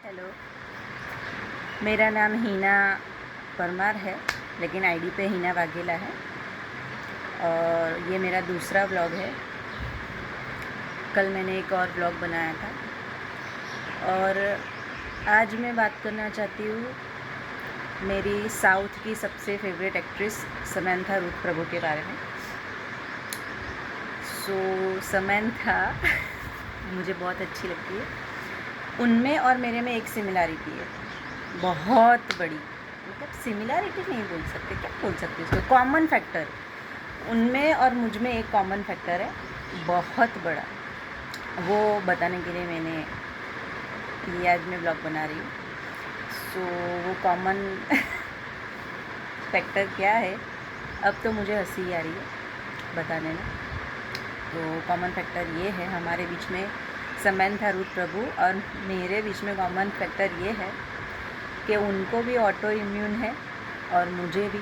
Hello, मेरा नाम हीना परमार है, लेकिन आईडी पे हीना वाघेला है और ये मेरा दूसरा व्लॉग है। कल मैंने एक और व्लॉग बनाया था और आज मैं बात करना चाहती हूँ मेरी साउथ की सबसे फेवरेट एक्ट्रेस समंथा रूथ प्रभु के बारे में। समंथा मुझे बहुत अच्छी लगती है। उनमें और मेरे में एक सिमिलैरिटी है, बहुत बड़ी। मतलब सिमिलैरिटी नहीं बोल सकते, क्या बोल सकते उसको, कॉमन फैक्टर। उनमें और मुझ में एक कॉमन फैक्टर है, बहुत बड़ा। वो बताने के लिए मैंने ये आज मैं ब्लॉग बना रही हूँ। वो कॉमन फैक्टर क्या है, अब तो मुझे हंसी आ रही है बताने में। तो कॉमन फैक्टर ये है हमारे बीच में, समंथा रूथ प्रभु और मेरे बीच में कॉमन फैक्टर ये है कि उनको भी ऑटो इम्यून है और मुझे भी।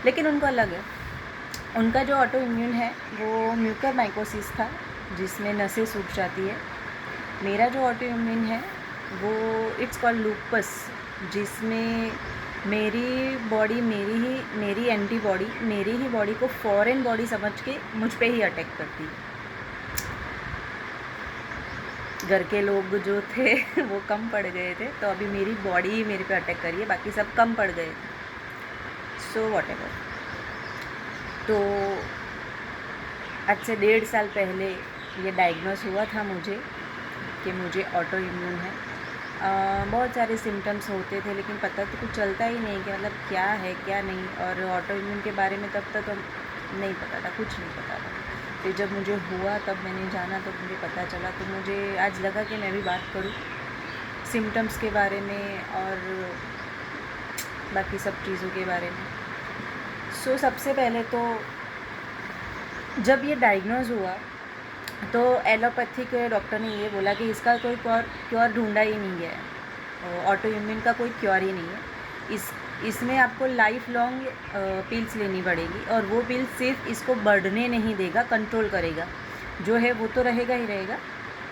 लेकिन उनको अलग है। उनका जो ऑटो इम्यून है वो म्यूकरमाइकोसिस था, जिसमें नसें सूख जाती है। मेरा जो ऑटो इम्यून है वो इट्स कॉल्ड लूपस, जिसमें मेरी बॉडी मेरी एंटीबॉडी मेरी ही बॉडी को फॉरेन बॉडी समझ के मुझ पे ही अटैक करती है। घर के लोग जो थे वो कम पड़ गए थे, तो अभी मेरी बॉडी ही मेरे पे अटैक करी है, बाकी सब कम पड़ गए थे। So whatever. तो आज से 1.5 साल पहले ये डायग्नोस हुआ था मुझे कि मुझे ऑटो इम्यून है। बहुत सारे सिम्टम्स होते थे, लेकिन पता तो कुछ चलता ही नहीं कि मतलब क्या है क्या नहीं। और ऑटो इम्यून के बारे में तब तक तो नहीं पता था, कुछ नहीं पता था। फिर जब मुझे हुआ तब मैंने जाना, तो मुझे पता चला। तो मुझे आज लगा कि मैं भी बात करूं सिम्टम्स के बारे में और बाकी सब चीज़ों के बारे में। सबसे पहले तो जब ये डायग्नोज हुआ तो एलोपैथिक डॉक्टर ने ये बोला कि इसका कोई क्योर ढूंढा ही नहीं गया है, ऑटो इम्यून का कोई क्योर ही नहीं है। इसमें आपको लाइफ लॉन्ग पिल्स लेनी पड़ेगी, और वो पिल्स सिर्फ इसको बढ़ने नहीं देगा, कंट्रोल करेगा। जो है वो तो रहेगा ही रहेगा,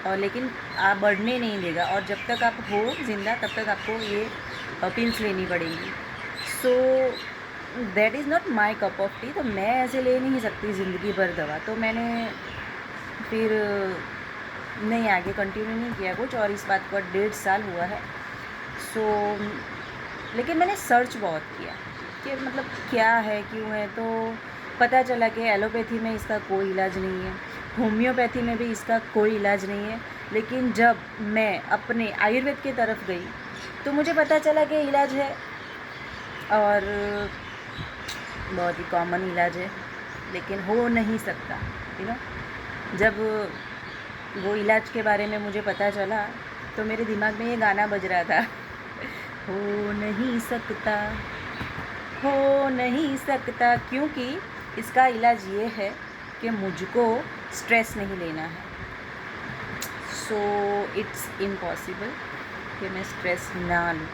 और लेकिन आप बढ़ने नहीं देगा। और जब तक आप हो जिंदा तब तक आपको ये पिल्स लेनी पड़ेगी। That is not my cup of T. तो मैं ऐसे ले नहीं सकती ज़िंदगी भर दवा। तो मैंने फिर नहीं आगे कंटिन्यू नहीं किया कुछ, और इस बात को 1.5 साल हुआ है। लेकिन मैंने सर्च बहुत किया कि मतलब क्या है, क्यों है। तो पता चला कि एलोपैथी में इसका कोई इलाज नहीं है, होम्योपैथी में भी इसका कोई इलाज नहीं है। लेकिन जब मैं अपने आयुर्वेद की तरफ गई तो मुझे पता चला कि इलाज है, और बहुत ही कॉमन इलाज है, लेकिन हो नहीं सकता। जब वो इलाज के बारे में मुझे पता चला तो मेरे दिमाग में ये गाना बज रहा था, हो नहीं सकता, हो नहीं सकता, क्योंकि इसका इलाज ये है कि मुझको स्ट्रेस नहीं लेना है। इट्स इम्पॉसिबल कि मैं स्ट्रेस ना लूँ।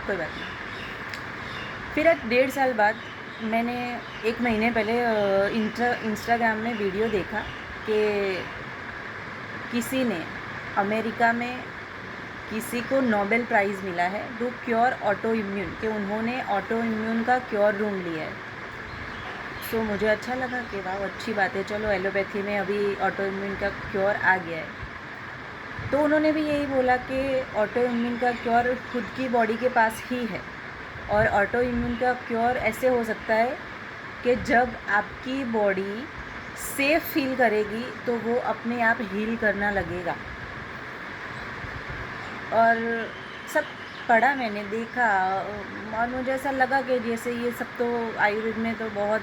कोई बात नहीं। फिर 1.5 साल बाद मैंने 1 महीने पहले इंस्टाग्राम में वीडियो देखा कि किसी ने अमेरिका में किसी को नोबेल प्राइज़ मिला है टू क्योर ऑटो इम्यून, कि उन्होंने ऑटो इम्यून का क्योर ढूंढ लिया है। मुझे अच्छा लगा कि वाह अच्छी बात है, चलो एलोपैथी में अभी ऑटो इम्यून का क्योर आ गया है। तो उन्होंने भी यही बोला कि ऑटो इम्यून का क्योर खुद की बॉडी के पास ही है, और ऑटो इम्यून का क्योर ऐसे हो सकता है कि जब आपकी बॉडी सेफ फील करेगी तो वो अपने आप हील करना लगेगा। और सब पढ़ा, मैंने देखा, और मुझे ऐसा लगा कि जैसे ये सब तो आयुर्वेद में तो बहुत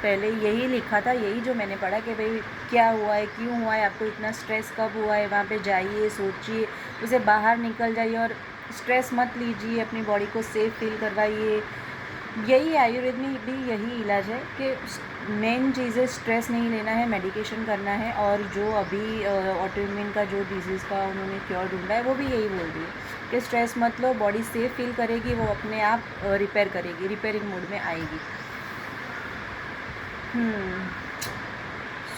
पहले यही लिखा था, यही जो मैंने पढ़ा कि भाई क्या हुआ है, क्यों हुआ है, आपको इतना स्ट्रेस कब हुआ है, वहाँ पे जाइए, सोचिए, उसे बाहर निकल जाइए और स्ट्रेस मत लीजिए, अपनी बॉडी को सेफ फील करवाइए। यही आयुर्वेद में भी यही इलाज है कि मेन चीज़ें स्ट्रेस नहीं लेना है, मेडिकेशन करना है। और जो अभी ऑटो इम्यून का जो डिजीज़ का उन्होंने क्योर ढूंढा है वो भी यही बोल रही है कि स्ट्रेस मत लो, बॉडी सेफ फील करेगी, वो अपने आप रिपेयर करेगी, रिपेयरिंग मोड में आएगी।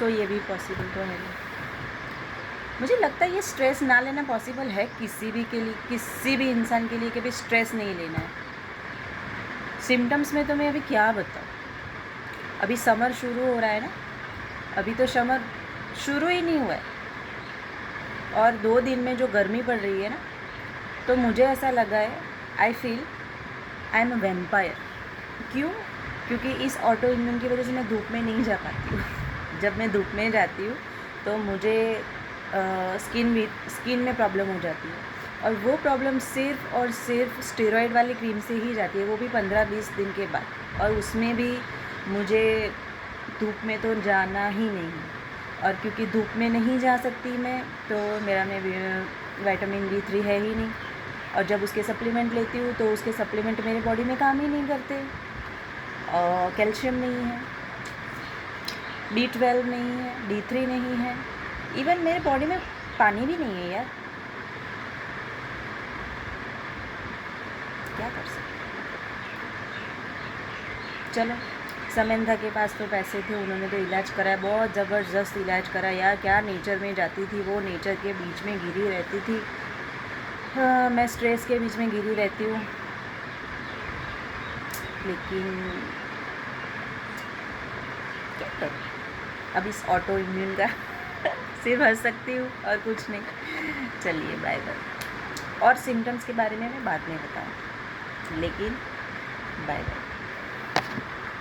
सो ये भी पॉसिबल तो है नहीं। मुझे लगता है ये स्ट्रेस ना लेना पॉसिबल है किसी भी के लिए, किसी भी इंसान के लिए कि भाई स्ट्रेस नहीं लेना है। सिम्टम्स में तो मैं अभी क्या बताऊँ, अभी समर शुरू हो रहा है ना, अभी तो समर शुरू ही नहीं हुआ है और 2 दिन में जो गर्मी पड़ रही है ना, तो मुझे ऐसा लगा है, I feel I am a vampire. क्यों? क्योंकि इस ऑटो इम्यून की वजह से मैं धूप में नहीं जा पाती हूँ। जब मैं धूप में जाती हूँ तो मुझे स्किन में प्रॉब्लम हो जाती है और वो प्रॉब्लम सिर्फ़ और सिर्फ स्टेरॉइड वाली क्रीम से ही जाती है, वो भी 15-20 दिन के बाद। और उसमें भी मुझे धूप में तो जाना ही नहीं है, और क्योंकि धूप में नहीं जा सकती मैं, तो मेरा में विटामिन D3 है ही नहीं, और जब उसके सप्लीमेंट लेती हूँ तो उसके सप्लीमेंट मेरे बॉडी में काम ही नहीं करते। और कैल्शियम नहीं है, D12 नहीं है, D3 नहीं है, इवन मेरे बॉडी में पानी भी नहीं है यार, क्या कर सकते। चलो, समंथा के पास तो पैसे थे, उन्होंने तो इलाज कराया, बहुत ज़बरदस्त इलाज करा यार। क्या नेचर में जाती थी वो, नेचर के बीच में गिरी रहती थी। हाँ, मैं स्ट्रेस के बीच में गिरी रहती हूँ, लेकिन क्या करूँ, अब इस ऑटो इम्यून का सिर्फ हंस सकती हूँ और कुछ नहीं। चलिए बाय बाय। और सिम्टम्स के बारे में मैं बाद में बताऊँ, लेकिन बाय बाय।